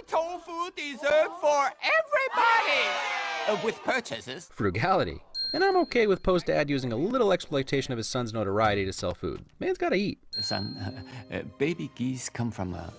Tofu dessert for everybody! With purchases. Frugality. And I'm okay with post-dad using a little exploitation of his son's notoriety to sell food. Man's gotta eat. Son, baby geese come from a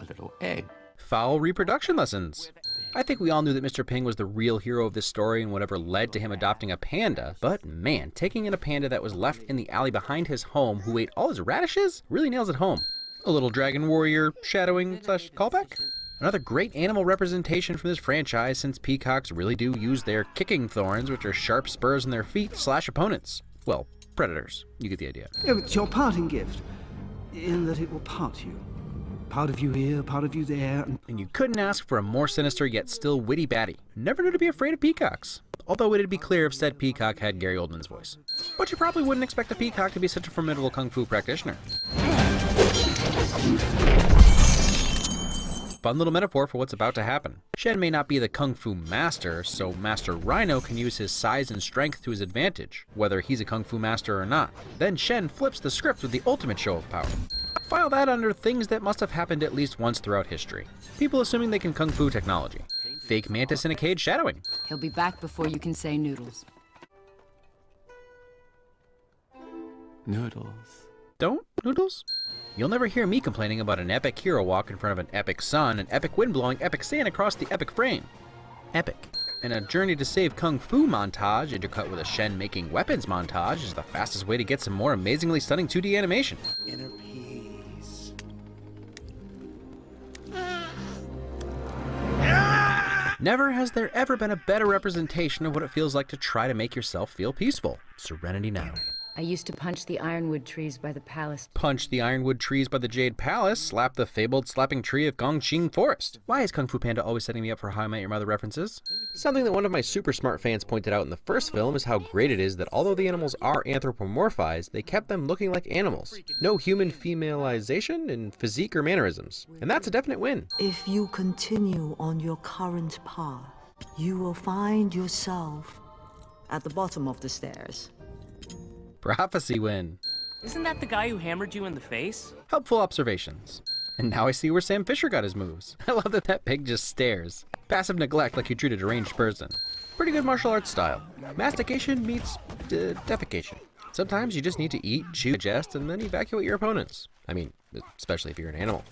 little egg. Foul reproduction lessons. I think we all knew that Mr. Ping was the real hero of this story and whatever led to him adopting a panda, but man, taking in a panda that was left in the alley behind his home who ate all his radishes really nails it home. A little dragon warrior shadowing / callback? Another great animal representation from this franchise, since peacocks really do use their kicking thorns, which are sharp spurs in their feet, to slash opponents. Well, predators. You get the idea. It's your parting gift, in that it will part you. Part of you here, part of you there. And you couldn't ask for a more sinister yet still witty baddie. Never knew to be afraid of peacocks. Although it'd be clear if said peacock had Gary Oldman's voice. But you probably wouldn't expect a peacock to be such a formidable kung fu practitioner. Fun little metaphor for what's about to happen. Shen may not be the kung fu master, so Master Rhino can use his size and strength to his advantage, whether he's a kung fu master or not. Then Shen flips the script with the ultimate show of power. File that under things that must have happened at least once throughout history. People assuming they can kung fu technology. Fake mantis in a cage shadowing. He'll be back before you can say noodles. Noodles. Don't noodles? You'll never hear me complaining about an epic hero walk in front of an epic sun, an epic wind blowing epic sand across the epic frame. Epic. And a journey to save kung fu montage intercut with a Shen making weapons montage is the fastest way to get some more amazingly stunning 2D animation. Inner peace. Never has there ever been a better representation of what it feels like to try to make yourself feel peaceful. Serenity now. I used to punch the ironwood trees by the palace. Punch the ironwood trees by the Jade Palace, slap the fabled slapping tree of Gongqing Forest. Why is Kung Fu Panda always setting me up for How I Met Your Mother references? Something that one of my super smart fans pointed out in the first film is how great it is that although the animals are anthropomorphized, they kept them looking like animals. No human femalization in physique or mannerisms. And that's a definite win. If you continue on your current path, you will find yourself at the bottom of the stairs. Prophecy win. Isn't that the guy who hammered you in the face? Helpful observations. And now I see where Sam Fisher got his moves. I love that that pig just stares. Passive neglect like you treat a deranged person. Pretty good martial arts style. Mastication meets defecation. Sometimes you just need to eat, chew, digest, and then evacuate your opponents. I mean, especially if you're an animal.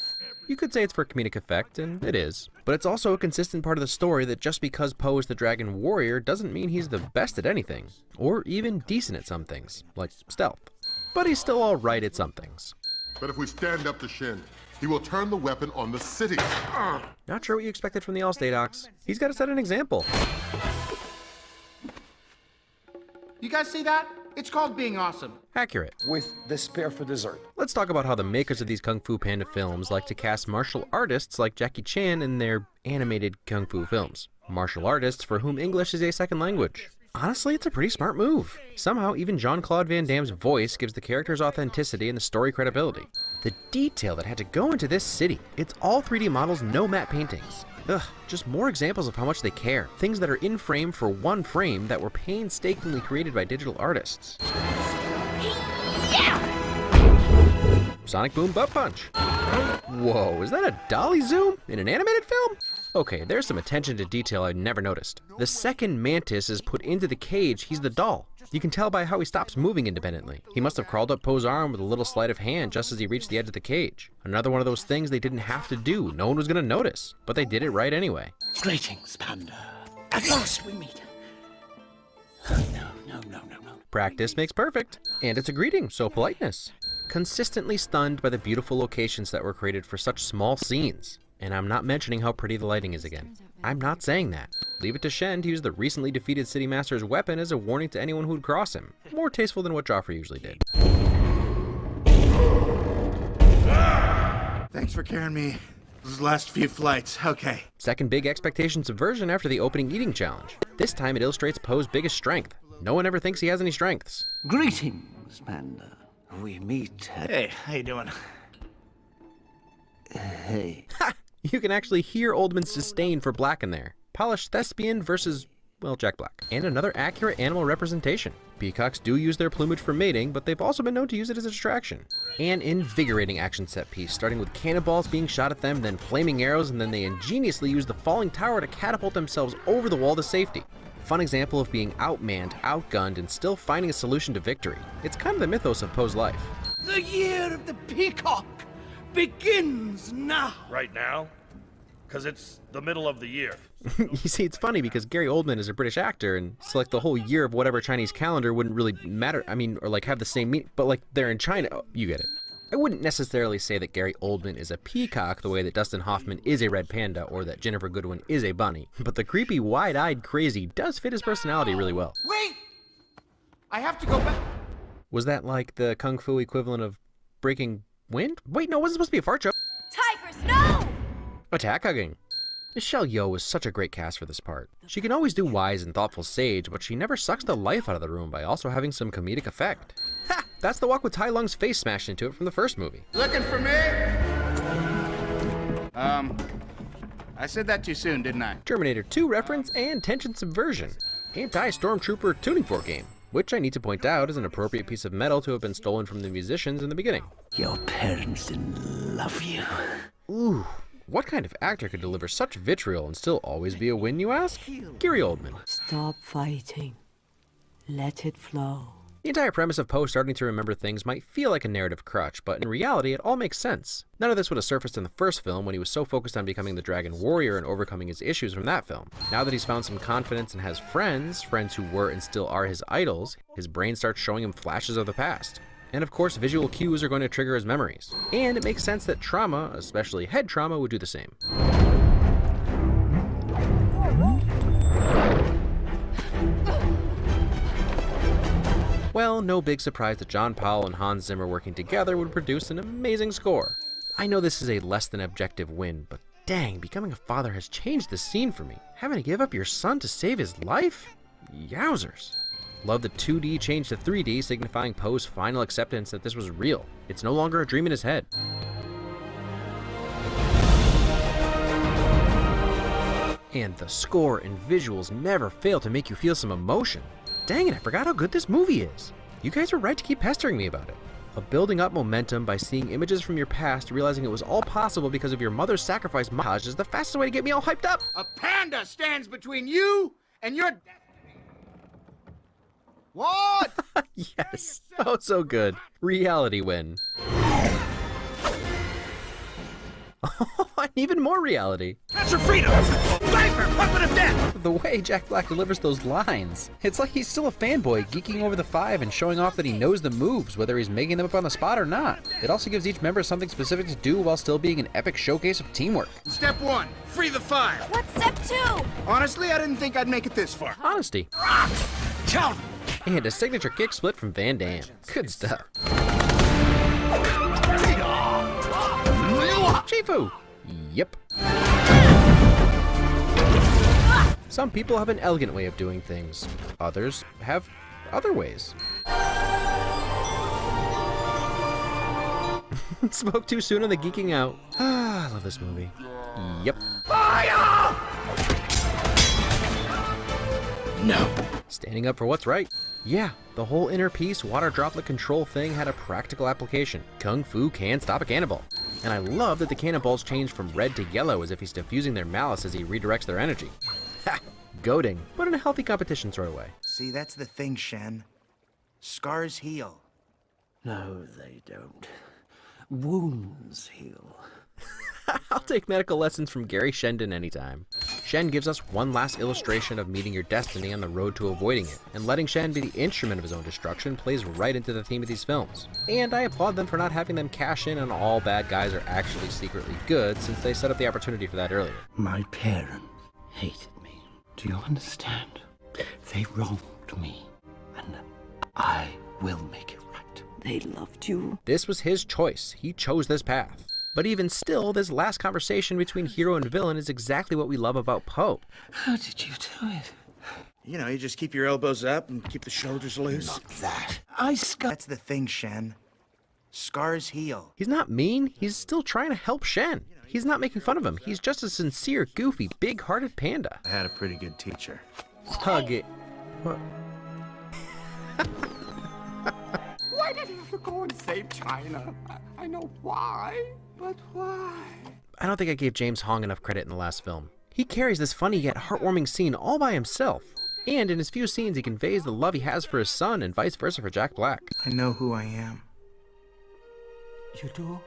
You could say it's for comedic effect, and it is. But it's also a consistent part of the story that just because Po is the Dragon Warrior doesn't mean he's the best at anything. Or even decent at some things, like stealth. But he's still alright at some things. But if we stand up to Shen, he will turn the weapon on the city. Not sure what you expected from the Allstate Ox. He's got to set an example. You guys see that? It's called being awesome. Accurate. With the spare for dessert. Let's talk about how the makers of these Kung Fu Panda films like to cast martial artists like Jackie Chan in their animated Kung Fu films. Martial artists for whom English is a second language. Honestly, it's a pretty smart move. Somehow, even Jean-Claude Van Damme's voice gives the character's authenticity and the story credibility. The detail that had to go into this city. It's all 3D models, no matte paintings. Ugh, just more examples of how much they care. Things that are in frame for one frame that were painstakingly created by digital artists. Yeah! Sonic Boom Butt Punch. Whoa, is that a dolly zoom in an animated film? Okay, there's some attention to detail I'd never noticed. The second Mantis is put into the cage, he's the doll. You can tell by how he stops moving independently. He must have crawled up Po's arm with a little sleight of hand just as he reached the edge of the cage. Another one of those things they didn't have to do. No one was gonna notice, but they did it right anyway. Greetings, Panda. At last we meet. No. Practice makes perfect. And it's a greeting, so politeness. Consistently stunned by the beautiful locations that were created for such small scenes. And I'm not mentioning how pretty the lighting is again. I'm not saying that. Leave it to Shen to use the recently defeated City Master's weapon as a warning to anyone who'd cross him. More tasteful than what Joffrey usually did. Thanks for carrying me those last few flights. Okay. Second big expectation subversion after the opening eating challenge. This time it illustrates Po's biggest strength. No one ever thinks he has any strengths. Greetings, Panda. We meet. Hey, how you doing? Hey. Ha! You can actually hear Oldman's disdain for black in there. Polished thespian versus well, Jack Black. And another accurate animal representation. Peacocks do use their plumage for mating, but they've also been known to use it as a distraction. An invigorating action set piece, starting with cannonballs being shot at them, then flaming arrows, and then they ingeniously use the falling tower to catapult themselves over the wall to safety. Fun example of being outmanned, outgunned, and still finding a solution to victory. It's kind of the mythos of Poe's life. The year of the peacock begins now. Right now? Because it's the middle of the year. You see, it's funny because Gary Oldman is a British actor, and so like the whole year of whatever Chinese calendar wouldn't really matter. I mean, or like have the same meaning, but like they're in China. Oh, you get it. I wouldn't necessarily say that Gary Oldman is a peacock the way that Dustin Hoffman is a red panda or that Jennifer Goodwin is a bunny, but the creepy, wide-eyed crazy does fit his personality really well. Wait! I have to go back. Was that like the kung fu equivalent of breaking wind? Wait, no, it wasn't supposed to be a fart joke. Tigers, no! Attack hugging. Michelle Yeoh was such a great cast for this part. She can always do wise and thoughtful sage, but she never sucks the life out of the room by also having some comedic effect. Ha! That's the walk with Tai Lung's face smashed into it from the first movie. Looking for me? I said that too soon, didn't I? Terminator 2 reference and tension subversion. Anti-Stormtrooper tuning fork game, which I need to point out is an appropriate piece of metal to have been stolen from the musicians in the beginning. Your parents didn't love you. Ooh. What kind of actor could deliver such vitriol and still always be a win, you ask? Gary Oldman. Stop fighting. Let it flow. The entire premise of Poe starting to remember things might feel like a narrative crutch, but in reality it all makes sense. None of this would have surfaced in the first film when he was so focused on becoming the Dragon Warrior and overcoming his issues from that film. Now that he's found some confidence and has friends who were and still are his idols, his brain starts showing him flashes of the past. And of course, visual cues are going to trigger his memories. And it makes sense that trauma, especially head trauma, would do the same. Well, no big surprise that John Powell and Hans Zimmer working together would produce an amazing score. I know this is a less than objective win, but dang, becoming a father has changed the scene for me. Having to give up your son to save his life? Yowzers. Love the 2D change to 3D, signifying Poe's final acceptance that this was real. It's no longer a dream in his head. And the score and visuals never fail to make you feel some emotion. Dang it, I forgot how good this movie is. You guys were right to keep pestering me about it. Of building up momentum by seeing images from your past, realizing it was all possible because of your mother's sacrifice montage is the fastest way to get me all hyped up. A panda stands between you and your destiny. What? Yes. Oh, so good. Reality win. And even more reality. That's her freedom! Sniper! Weapon of death! The way Jack Black delivers those lines. It's like he's still a fanboy, geeking over the five and showing off that he knows the moves, whether he's making them up on the spot or not. It also gives each member something specific to do while still being an epic showcase of teamwork. Step 1, free the five. What's step 2? Honestly, I didn't think I'd make it this far. Honesty. Count! And a signature kick split from Van Damme. Good stuff. Chifu! Yep. Some people have an elegant way of doing things. Others have other ways. Spoke too soon on the geeking out. I love this movie. Yep. Fire! No. Standing up for what's right. Yeah, the whole inner piece water droplet control thing had a practical application. Kung Fu can stop a cannonball. And I love that the cannonballs change from red to yellow as if he's diffusing their malice as he redirects their energy. Ha! Goading, but in a healthy competition sort of way. See, that's the thing, Shen. Scars heal. No, they don't. Wounds heal. I'll take medical lessons from Gary Shendon anytime. Shen gives us one last illustration of meeting your destiny on the road to avoiding it, and letting Shen be the instrument of his own destruction plays right into the theme of these films. And I applaud them for not having them cash in on all bad guys are actually secretly good, since they set up the opportunity for that earlier. My parents hated me. Do you understand? They wronged me, and I will make it right. They loved you. This was his choice. He chose this path. But even still, this last conversation between hero and villain is exactly what we love about Poe. How did you do it? You know, you just keep your elbows up and keep the shoulders loose. Not that. That's the thing, Shen. Scars heal. He's not mean. He's still trying to help Shen. He's not making fun of him. He's just a sincere, goofy, big-hearted panda. I had a pretty good teacher. hug it. What? Why did he have to go and save China? I know why, but why? I don't think I gave James Hong enough credit in the last film. He carries this funny yet heartwarming scene all by himself. And in his few scenes, he conveys the love he has for his son and vice versa for Jack Black. I know who I am. You do?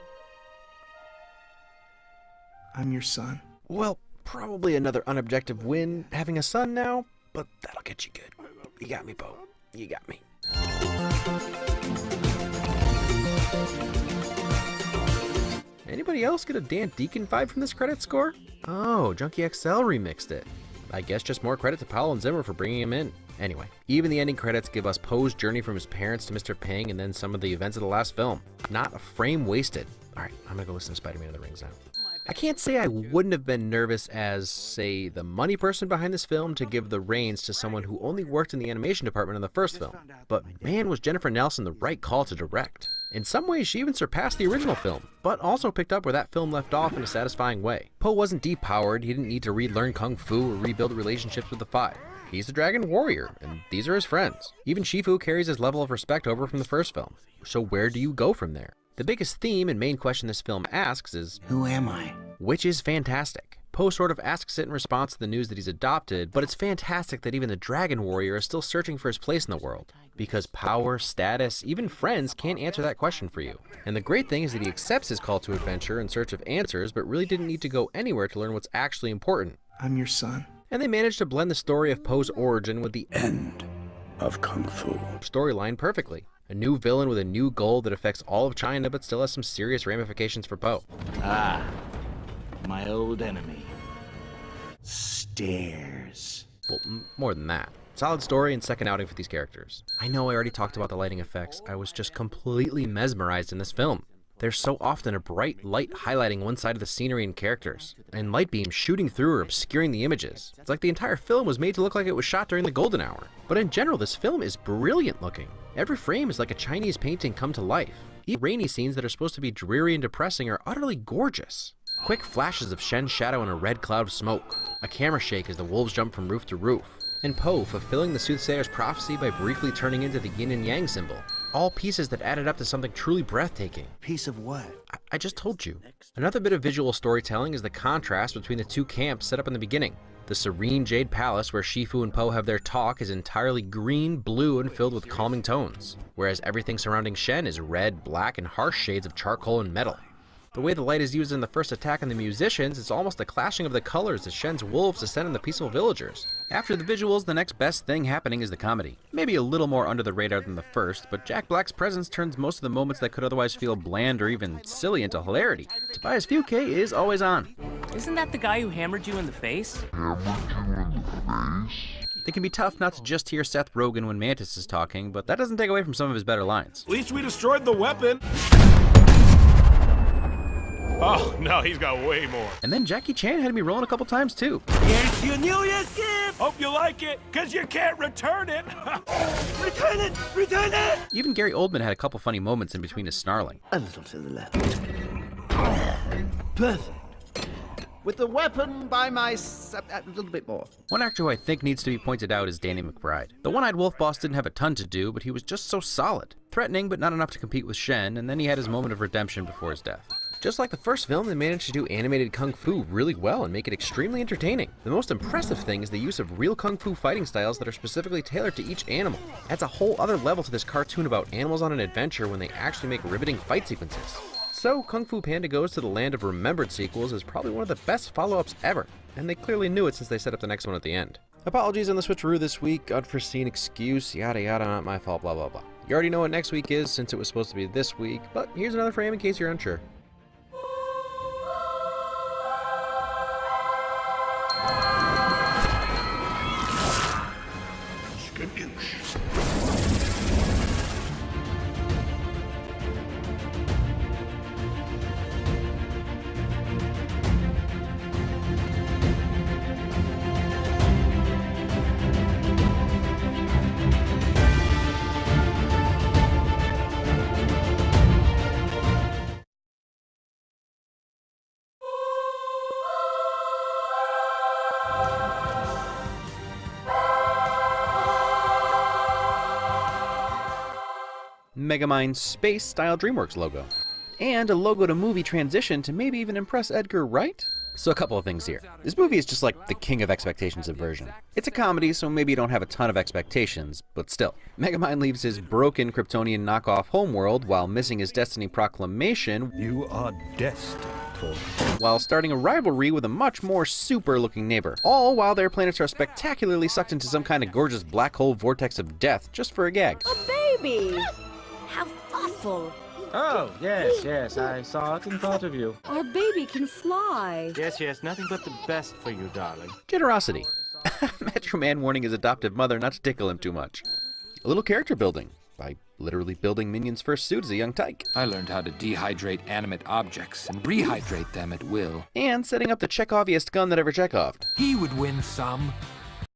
I'm your son. Well, probably another unobjective win having a son now, but that'll get you good. You got me, Poe. You got me. Anybody else get a Dan Deacon vibe from this credit score? Oh, Junkie XL remixed it. I guess just more credit to Powell and Zimmer for bringing him in. Anyway, even the ending credits give us Poe's journey from his parents to Mr. Ping and then some of the events of the last film. Not a frame wasted. Alright, I'm gonna go listen to Spider-Man of the Rings now. I can't say I wouldn't have been nervous as, say, the money person behind this film to give the reins to someone who only worked in the animation department in the first film. But man, was Jennifer Nelson the right call to direct. In some ways, she even surpassed the original film, but also picked up where that film left off in a satisfying way. Poe wasn't depowered, he didn't need to relearn Kung Fu or rebuild relationships with the Five. He's the Dragon Warrior, and these are his friends. Even Shifu carries his level of respect over from the first film. So where do you go from there? The biggest theme and main question this film asks is, Who am I? which is fantastic. Poe sort of asks it in response to the news that he's adopted, but it's fantastic that even the Dragon Warrior is still searching for his place in the world. Because power, status, even friends can't answer that question for you. And the great thing is that he accepts his call to adventure in search of answers, but really didn't need to go anywhere to learn what's actually important. I'm your son. And they managed to blend the story of Poe's origin with the End of Kung Fu storyline perfectly. A new villain with a new goal that affects all of China but still has some serious ramifications for Poe. Ah, my old enemy. Stairs. Well, more than that. Solid story and second outing for these characters. I know I already talked about the lighting effects. I was just completely mesmerized in this film. There's so often a bright light highlighting one side of the scenery and characters, and light beams shooting through or obscuring the images. It's like the entire film was made to look like it was shot during the golden hour. But in general, this film is brilliant looking. Every frame is like a Chinese painting come to life. Even rainy scenes that are supposed to be dreary and depressing are utterly gorgeous. Quick flashes of Shen's shadow in a red cloud of smoke. A camera shake as the wolves jump from roof to roof. And Poe fulfilling the soothsayer's prophecy by briefly turning into the yin and yang symbol. All pieces that added up to something truly breathtaking. Piece of what? I just told you. Another bit of visual storytelling is the contrast between the two camps set up in the beginning. The serene Jade Palace where Shifu and Poe have their talk is entirely green, blue, and filled with calming tones, whereas everything surrounding Shen is red, black, and harsh shades of charcoal and metal. The way the light is used in the first attack on the musicians is almost a clashing of the colors as Shen's wolves descend on the peaceful villagers. After the visuals, the next best thing happening is the comedy. Maybe a little more under the radar than the first, but Jack Black's presence turns most of the moments that could otherwise feel bland or even silly into hilarity. Tobias Fuke is always on. Isn't that the guy who hammered you in the face? It can be tough not to just hear Seth Rogen when Mantis is talking, but that doesn't take away from some of his better lines. At least we destroyed the weapon. Oh, no, he's got way more. And then Jackie Chan had me rolling a couple times too. Here's your New Year's gift. Hope you like it, because you can't return it. Return it! Return it! Even Gary Oldman had a couple funny moments in between his snarling. A little to the left. Perfect. With the weapon by my a little bit more. One actor who I think needs to be pointed out is Danny McBride. The one-eyed wolf boss didn't have a ton to do, but he was just so solid. Threatening, but not enough to compete with Shen, and then he had his moment of redemption before his death. Just like the first film, they managed to do animated kung fu really well and make it extremely entertaining. The most impressive thing is the use of real kung fu fighting styles that are specifically tailored to each animal. Adds a whole other level to this cartoon about animals on an adventure when they actually make riveting fight sequences. So, Kung Fu Panda Goes to the Land of Remembered sequels is probably one of the best follow-ups ever, and they clearly knew it since they set up the next one at the end. Apologies on the switcheroo this week, unforeseen excuse, yada yada, not my fault, blah blah blah. You already know what next week is since it was supposed to be this week, but here's another frame in case you're unsure. Megamind's space-style DreamWorks logo. And a logo-to-movie transition to maybe even impress Edgar Wright? So a couple of things here. This movie is just like the king of expectations subversion. It's a comedy, so maybe you don't have a ton of expectations, but still. Megamind leaves his broken Kryptonian knockoff homeworld while missing his Destiny proclamation. You are destined for... While starting a rivalry with a much more super-looking neighbor. All while their planets are spectacularly sucked into some kind of gorgeous black hole vortex of death, just for a gag. A baby! How thoughtful. Oh, yes, I saw it and thought of you. Our baby can fly. Yes, nothing but the best for you, darling. Generosity. Metro Man warning his adoptive mother not to tickle him too much. A little character building, by literally building Minion's first suit as a young tyke. I learned how to dehydrate animate objects and rehydrate them at will. And setting up the Chekhoviest gun that ever Chekhoved. He would win some,